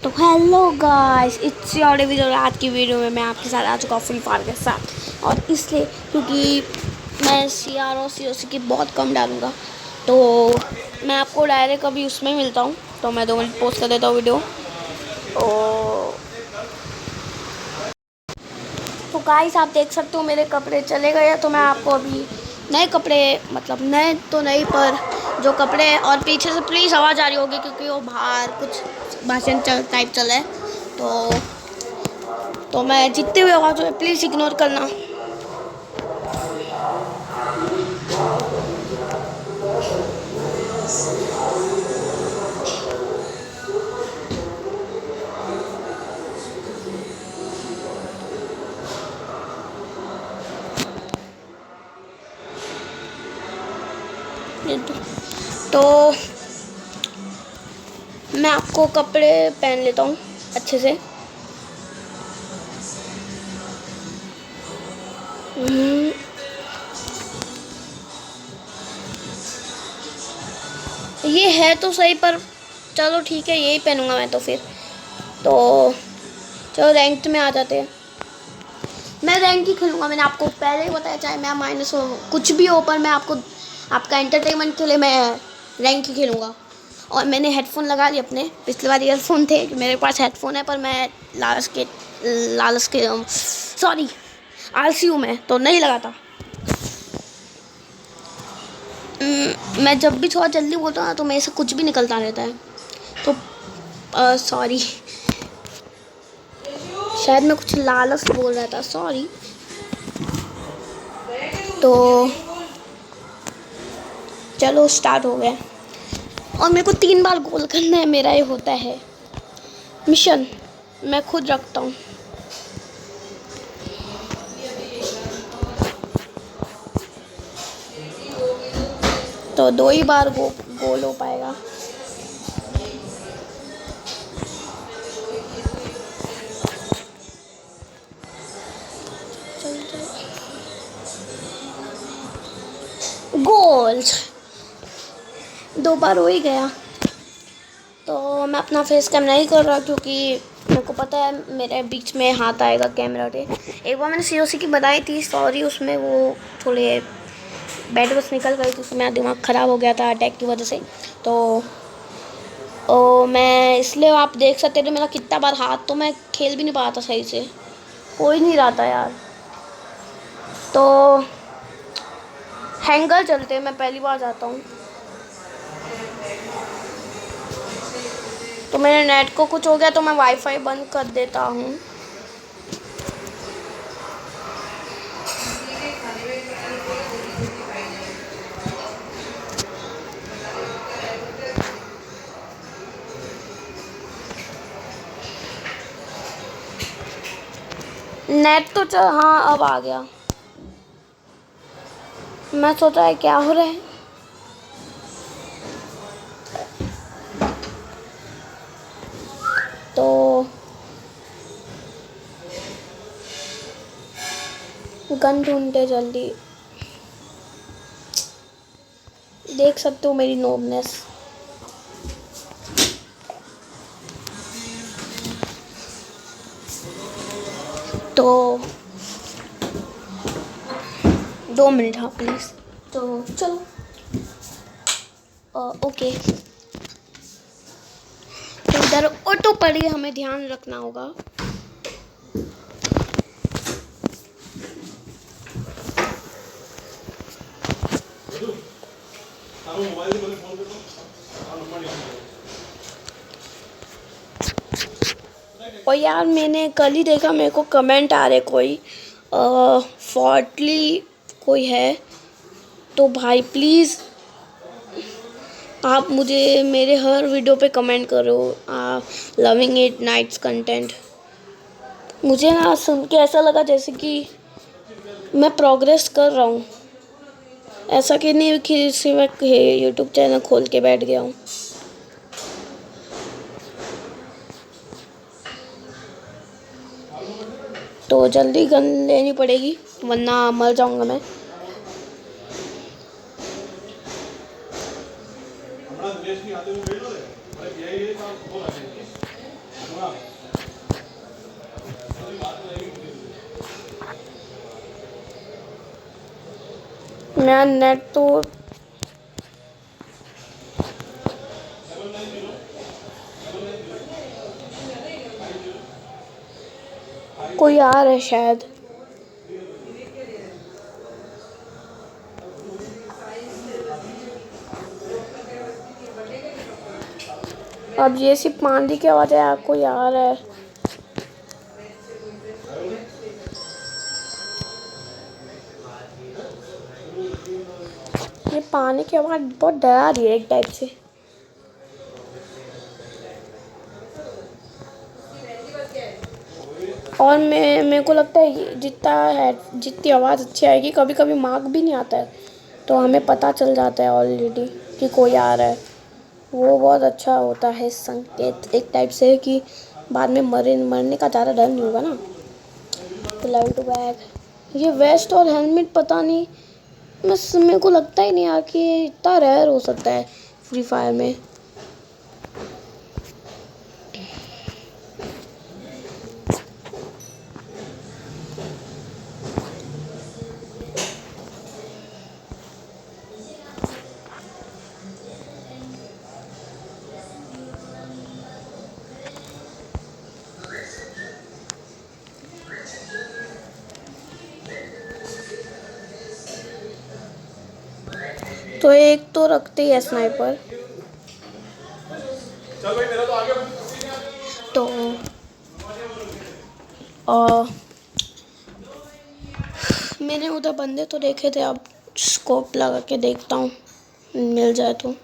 तो hello guys, it's your video. आज की वीडियो में मैं आपके साथ आ चुका हूँ फ्री फायर के साथ। और इसलिए क्योंकि मैं सी आर और सी ओ सी की बहुत कम डालूँगा, तो मैं आपको डायरेक्ट अभी उसमें मिलता हूँ। तो मैं 2 मिनट पोस्ट कर देता हूँ वीडियो। तो गाइस, आप देख सकते हो मेरे कपड़े चले गए। तो मैं आपको अभी नए कपड़े, मतलब नए तो नहीं, पर जो कपड़े हैं। और पीछे से प्लीज़ आवाज़ आ रही होगी क्योंकि वो बाहर कुछ भाषण टाइप चल रहा है। तो मैं जितनी भी आवाज़ हो प्लीज़ इग्नोर करना। तो मैं आपको कपड़े पहन लेता हूँ अच्छे से। ये है तो सही, पर चलो ठीक है, यही पहनूंगा मैं तो फिर। तो चलो रैंक्ड में आ जाते हैं। मैं रैंक ही खेलूँगा, मैंने आपको पहले ही बताया। चाहे मैं माइनस हो, कुछ भी हो, पर मैं आपको आपका एंटरटेनमेंट के लिए मैं रैंक ही खेलूँगा। और मैंने हेडफोन लगा लिए अपने। पिछली बार ईयरफोन थे, मेरे पास हेडफोन है, पर मैं लालच के सॉरी आलसी हूँ मैं, तो नहीं लगाता। मैं जब भी थोड़ा जल्दी बोलता हूँ ना, तो मेरे से कुछ भी निकलता रहता है। तो सॉरी, शायद मैं कुछ लालच बोल रहा था, सॉरी। तो चलो स्टार्ट हो गया। और मेरे को 3 बार गोल करना है, मेरा ये होता है मिशन। मैं खुद रखता हूँ। तो 2 ही बार गोल हो पाएगा। गोल 2 बार हो ही गया। तो मैं अपना फेस कैम नहीं कर रहा क्योंकि मेरे को पता है मेरे बीच में हाथ आएगा कैमरा के। एक बार मैंने सी ओ सी की बनाई थी, सॉरी, उसमें वो थोड़े बैड बस निकल गई क्योंकि मेरा दिमाग ख़राब हो गया था अटैक की वजह से। तो मैं इसलिए, आप देख सकते थे मेरा कितना बार हाथ, तो मैं खेल भी नहीं पा रहा था सही से, कोई नहीं रहा था यार। तो हैंगर चलते, मैं पहली बार जाता हूँ। तो मेरे नेट को कुछ हो गया, तो मैं वाईफाई बंद कर देता हूँ। नेट तो चल, हाँ अब आ गया। मैं सोचा है क्या हो रहा है। तो गन ढूंढते जल्दी। देख सकते हो मेरी नोबनेस। तो 2 मिनट, हाँ प्लीज़। तो चलो ओके। तो इधर ऑटो पड़ी, हमें ध्यान रखना होगा। और यार, मैंने कल ही देखा, मेरे को कमेंट आ रहे कोई फॉर्टली कोई है। तो भाई प्लीज़ आप मुझे मेरे हर वीडियो पे कमेंट करो, लविंग इट नाइट्स कंटेंट। मुझे ना सुन के ऐसा लगा जैसे कि मैं प्रोग्रेस कर रहा हूँ, ऐसा कि नहीं कि सिर्फ यूट्यूब चैनल खोल के बैठ गया हूँ। तो जल्दी गन लेनी पड़ेगी वरना मर जाऊँगा मैं। मेरा नेट तो कोई आ रहा है शायद। अब ये सिर्फ पानी की आवाज़ है, कोई आ रहा है। ये पानी की आवाज़ बहुत डरा रही है एक टाइप से। और मेरे को लगता है जितनी आवाज़ अच्छी आएगी, कभी कभी मार्क भी नहीं आता है, तो हमें पता चल जाता है ऑलरेडी कि कोई आ रहा है। वो बहुत अच्छा होता है संकेत एक टाइप से, कि बाद में मरने का ज़्यादा डर नहीं होगा ना। तो लाइट बैग, ये वेस्ट और हेलमेट पता नहीं, मेरे को लगता ही नहीं यार कि इतना रेयर हो सकता है फ्री फायर में। तो एक तो रखते ही है स्नाइपर। चल भाई मेरा तो आ गया। तो मैंने उधर बंदे तो देखे थे, अब स्कोप लगा के देखता हूँ मिल जाए तो।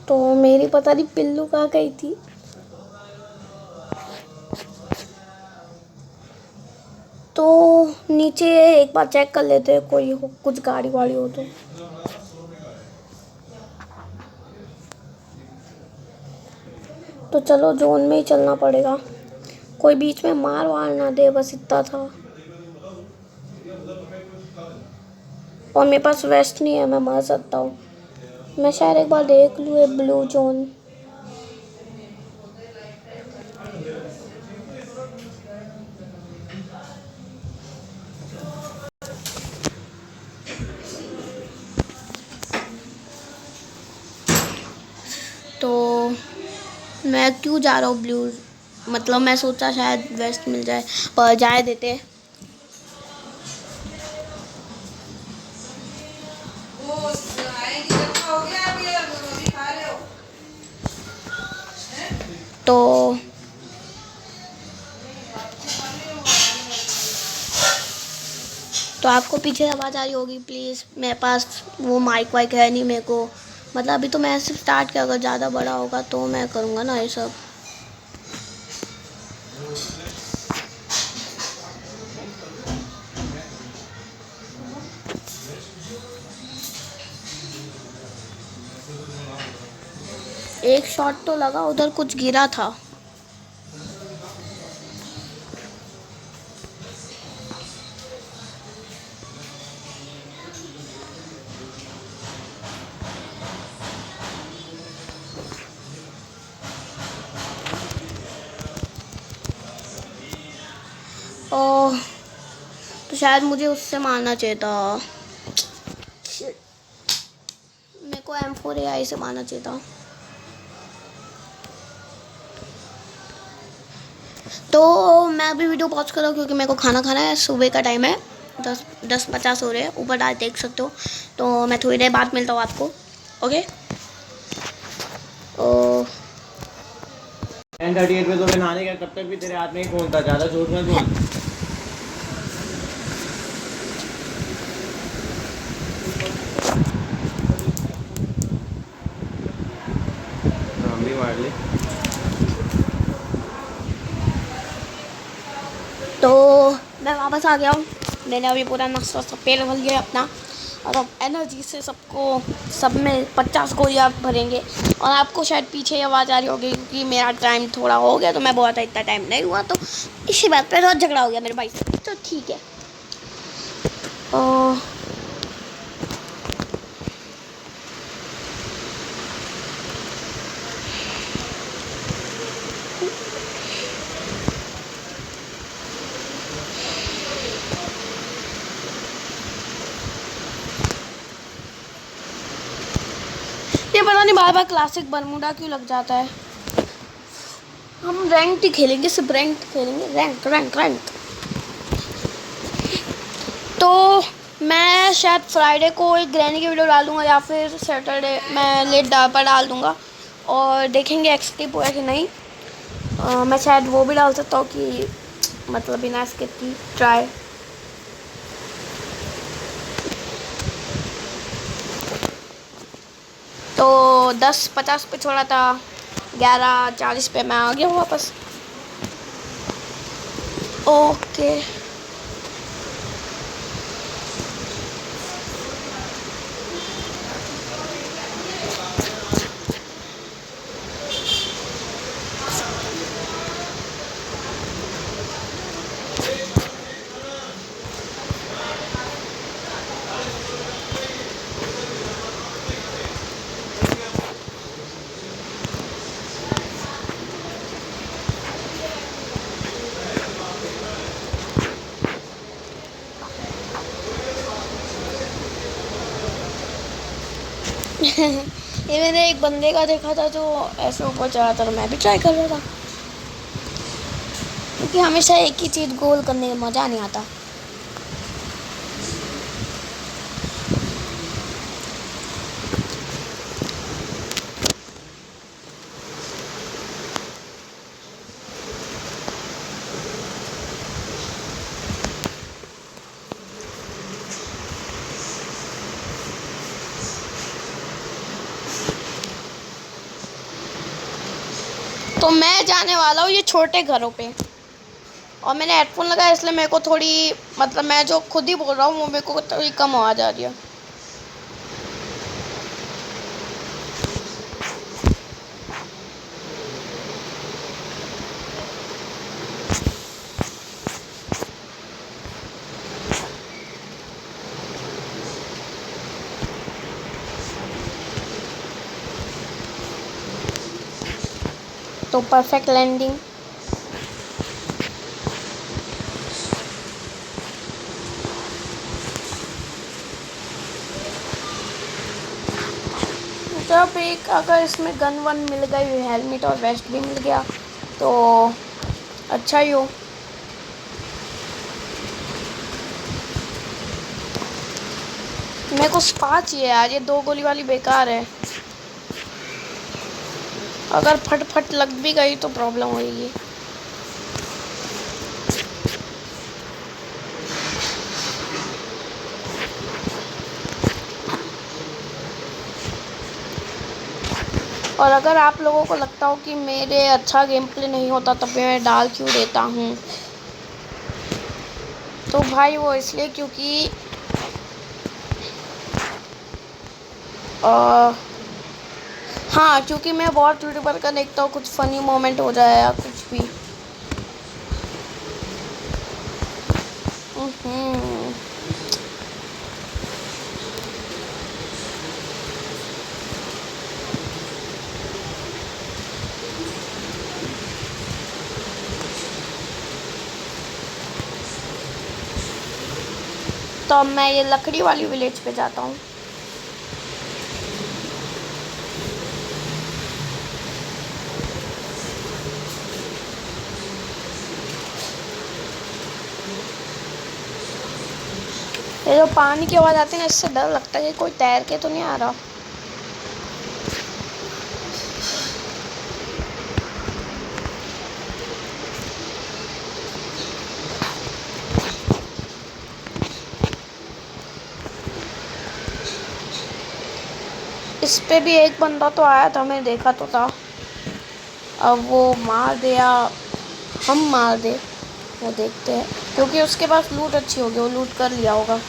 तो मेरी पता नहीं पिल्लू कहाँ गई थी। तो नीचे एक बार चेक कर लेते हैं, कोई हो, कुछ गाड़ी वाड़ी हो तो चलो जोन में ही चलना पड़ेगा, कोई बीच में मार वार ना दे, बस इतना था। और मेरे पास वेस्ट नहीं है, मैं मर सकता हूँ। मैं शायद एक बार देख लूँ ये ब्लू जोन। तो मैं क्यों जा रहा हूँ ब्लू, मतलब मैं सोचा शायद वेस्ट मिल जाए, पर जाए देते। तो आपको पीछे आवाज़ आ रही होगी, प्लीज़ मेरे पास वो माइक वाइक है नहीं मेरे को, मतलब अभी तो मैं सिर्फ स्टार्ट किया, अगर ज़्यादा बड़ा होगा तो मैं करूँगा ना ये सब। एक शॉट तो लगा, उधर कुछ गिरा था। ओह, तो शायद मुझे उससे मारना चाहिए था, मेरे को M4AI से मारना चाहिए था। तो मैं अभी वीडियो पॉज कर रहा हूँ क्योंकि मेरे को खाना खाना है, सुबह का टाइम है, 10:50 हो रहे हैं, ऊपर डाल देख सकते हो। तो मैं थोड़ी देर बाद मिलता हूँ आपको, ओके। 10:38 पे तो मैं नहाने गया, तब तक भी तेरे हाथ में ही फोन था, ज़्यादा झूठ मत बोल। हम भी मार ले। तो मैं वापस आ गया हूँ, मैंने अभी पूरा नाश्ता पेट भर लिया अपना। और अब एनर्जी से सब में 50 गोलियाँ भरेंगे। और आपको शायद पीछे आवाज़ आ रही होगी क्योंकि मेरा टाइम थोड़ा हो गया, तो मैं बहुत इतना टाइम नहीं हुआ, तो इसी बात पे रोज झगड़ा हो गया मेरे भाई से, तो ठीक है। और ये पता नहीं बार बार क्लासिक बरमूडा क्यों लग जाता है। हम रैंक ही खेलेंगे, सिर्फ रैंक खेलेंगे, रैंक रैंक रैंक। तो मैं शायद फ्राइडे को एक ग्रैनी की वीडियो डाल दूँगा या फिर सैटरडे मैं लेट पर डाल दूँगा, और देखेंगे एक्सटिप हुआ कि नहीं। मैं शायद वो भी डाल सकता हूँ कि मतलब बिना स्किप की ट्राई। तो 10:50 पे छोड़ा था, 11:40 पे मैं आ गया हूँ वापस। ओके ये मैंने एक बंदे का देखा था जो ऐसे ऊपर चढ़ा था, तो मैं भी ट्राई कर रहा था, क्योंकि हमेशा एक ही चीज़ गोल करने में मज़ा नहीं आता। तो मैं जाने वाला हूँ ये छोटे घरों पे, और मैंने हेडफोन लगाया इसलिए मेरे को थोड़ी, मतलब मैं जो खुद ही बोल रहा हूँ वो मेरे को थोड़ी कम आवाज़ आ रही है। तो परफेक्ट लैंडिंग। जब एक अगर इसमें गन वन मिल गई, हेलमेट और वेस्ट भी मिल गया तो अच्छा ही हो। मेरे को स्पा चाहिए यार, ये 2 गोली वाली बेकार है, अगर फट फट लग भी गई तो प्रॉब्लम होगी। और अगर आप लोगों को लगता हो कि मेरे अच्छा गेम प्ले नहीं होता तब भी मैं डाल क्यों देता हूँ, तो भाई वो इसलिए क्योंकि हाँ, क्योंकि मैं बहुत यूट्यूबर का देखता हूँ, कुछ फ़नी मोमेंट हो जाए या कुछ भी। तो अब मैं ये लकड़ी वाली विलेज पे जाता हूँ। ये जो पानी की आवाज़ आती है ना, इससे डर लगता है कि कोई तैर के तो नहीं आ रहा। इस पे भी एक बंदा तो आया था, मैंने देखा तो था, अब वो मार दे या हम मार दे वो देखते हैं, क्योंकि उसके पास लूट अच्छी होगी, वो लूट कर लिया होगा।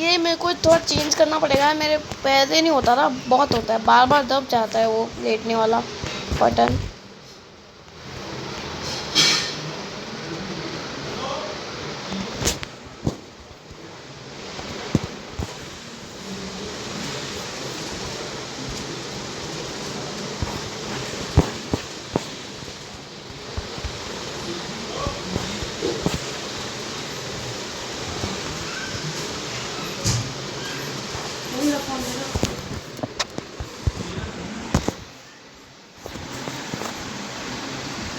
ये मेरे को थोड़ा चेंज करना पड़ेगा, मेरे पैर से नहीं होता ना, बहुत होता है, बार बार दब जाता है वो लेटने वाला बटन।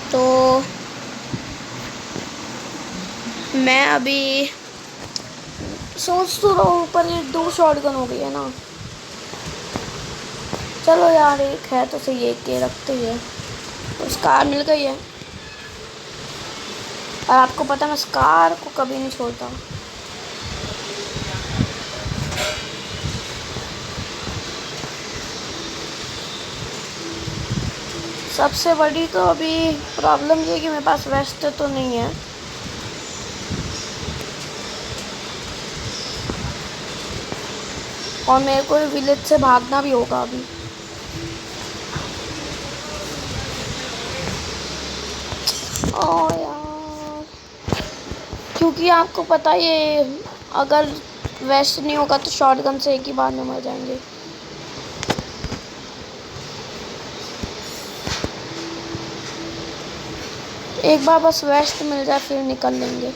तो मैं अभी सोच तो रहा हूँ, पर ये 2 शॉटगन हो गई है ना। चलो यार, एक है तो सही, एक के रखते ही है। तो स्कार मिल गई है, और आपको पता है मैं स्कार को कभी नहीं छोड़ता। सबसे बड़ी तो अभी प्रॉब्लम ये है कि मेरे पास वेस्ट तो नहीं है। और मेरे को विलेज से भागना भी होगा अभी। ओ यार, क्योंकि आपको पता ही है अगर वेस्ट नहीं होगा तो शॉटगन से एक ही बार में मर जाएंगे। एक बार बस वेस्ट मिल जाए फिर निकल लेंगे।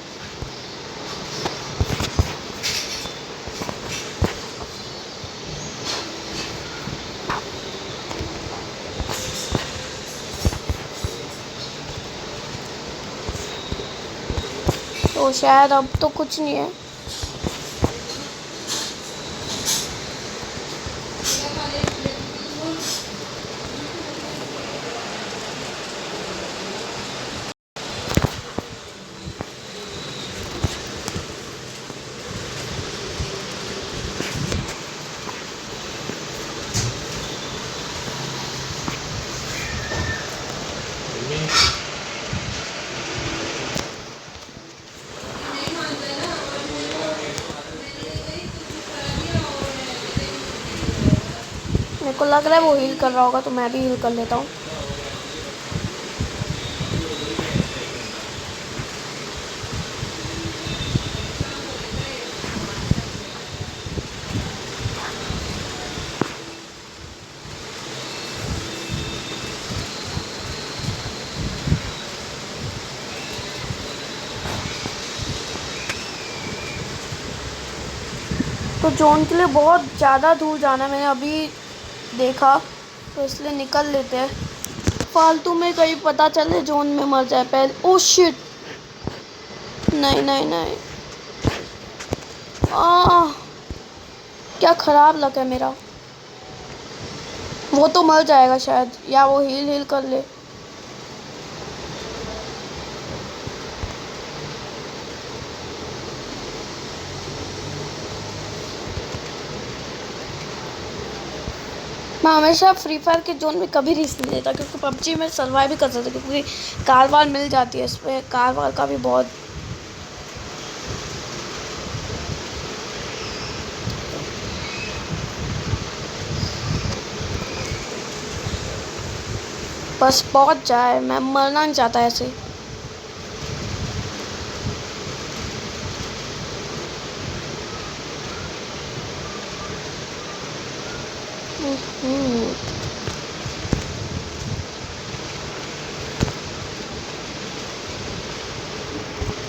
तो शायद अब तो कुछ नहीं है। मेरे को लग रहा है वो हील कर रहा होगा, तो मैं भी हील कर लेता हूँ। तो जोन के लिए बहुत ज़्यादा दूर जाना है, मैंने अभी देखा, तो इसलिए निकल लेते हैं। फालतू में कहीं पता चले जोन में मर जाए पहले। ओ शिट, नहीं नहीं नहीं, क्या ख़राब लग है मेरा। वो तो मर जाएगा शायद, या वो हील कर ले। मैं हमेशा फ्री फायर के जोन में कभी रिस्क नहीं लेता, क्योंकि पबजी में सर्वाइव भी कर सकते, क्योंकि कार वार मिल जाती है, इस पर कार वार का भी बहुत। बस पहुंच जाए, मैं मरना नहीं चाहता ऐसे।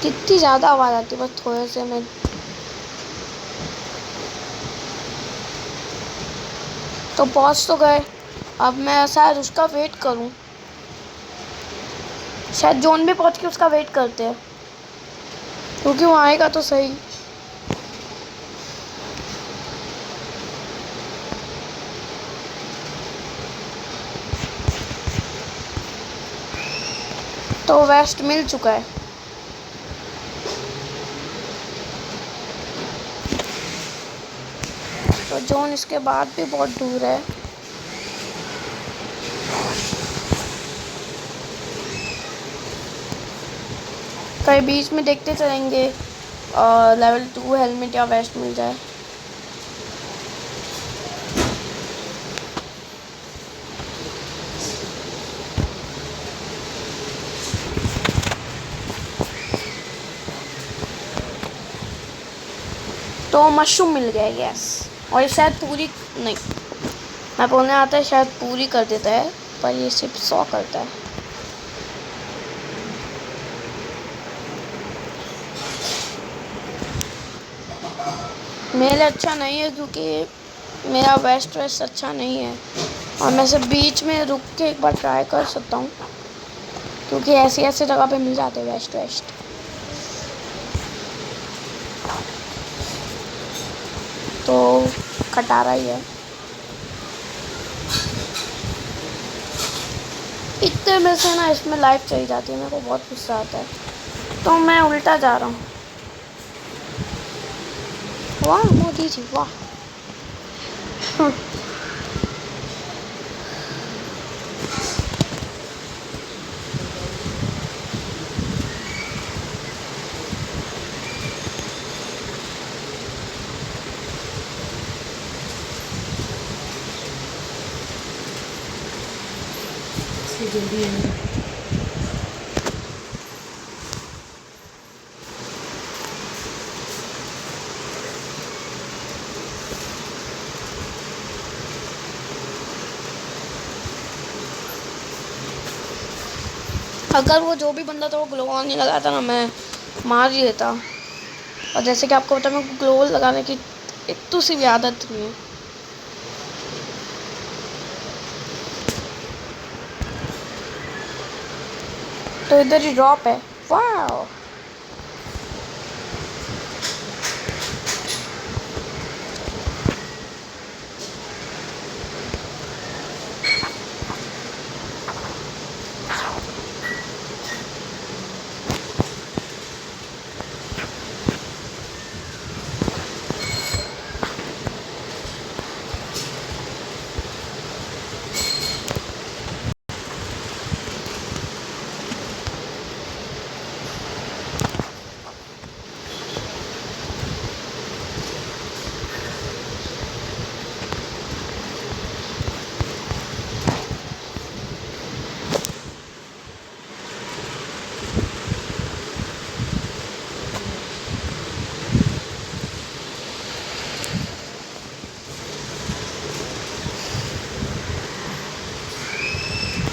कितनी ज़्यादा आवाज़ आती है, बस थोड़े से में। तो पहुंच तो गए, अब मैं शायद उसका वेट करूं। शायद जोन में पहुंच के उसका वेट करते हैं, क्योंकि वो आएगा तो सही। तो वेस्ट मिल चुका है। तो जोन इसके बाद भी बहुत दूर है। कहीं बीच में देखते चलेंगे, लेवल 2 हेलमेट या वेस्ट मिल जाए। तो मशरूम मिल गया, यस। और ये शायद पूरी नहीं, मैं बोलने आता है शायद पूरी कर देता है, पर ये सिर्फ 100 करता है। मेरे लिए अच्छा नहीं है क्योंकि मेरा वेस्ट अच्छा नहीं है, और मैं सिर्फ बीच में रुक के एक बार ट्राई कर सकता हूँ क्योंकि ऐसी ऐसी जगह पे मिल जाते हैं वेस्ट। तो खटारा ही है। इतने में से ना इसमें लाइफ चली जाती है, मेरे को बहुत गुस्सा आता है, तो मैं उल्टा जा रहा हूँ। वाह मोदी जी वाह। जल्दी है। अगर वो जो भी बंदा था वो ग्लो ऑन नहीं लगाता ना, मैं मार ही देता। और जैसे कि आपको पता है, मेरे को ग्लो लगाने की इतनी सी भी आदत नहीं है। तो इधर ही ड्रॉप है, वाह।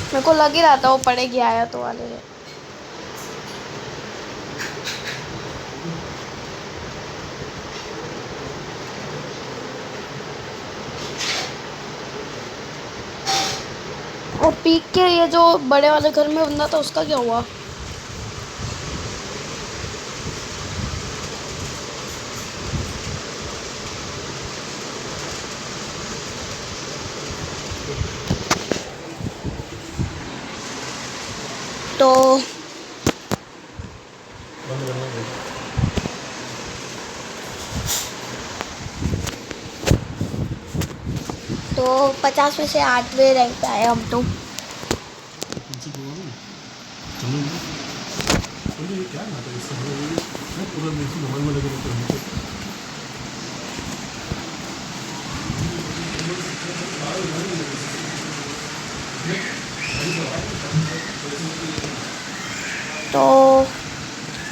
मेरे को लग ही रहा था वो पड़ेगी आया तो वाले ने। और पीक के ये जो बड़े वाले घर में बंदा था उसका क्या हुआ? तो तो 50 में से 8वें रैंक पे आए हम तो। तो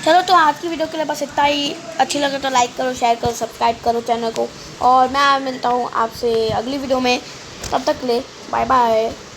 चलो, तो आज की वीडियो के लिए बस इतना ही। अच्छी लगे तो लाइक करो, शेयर करो, सब्सक्राइब करो चैनल को, और मैं मिलता हूँ आपसे अगली वीडियो में। तब तक ले बाय बाय।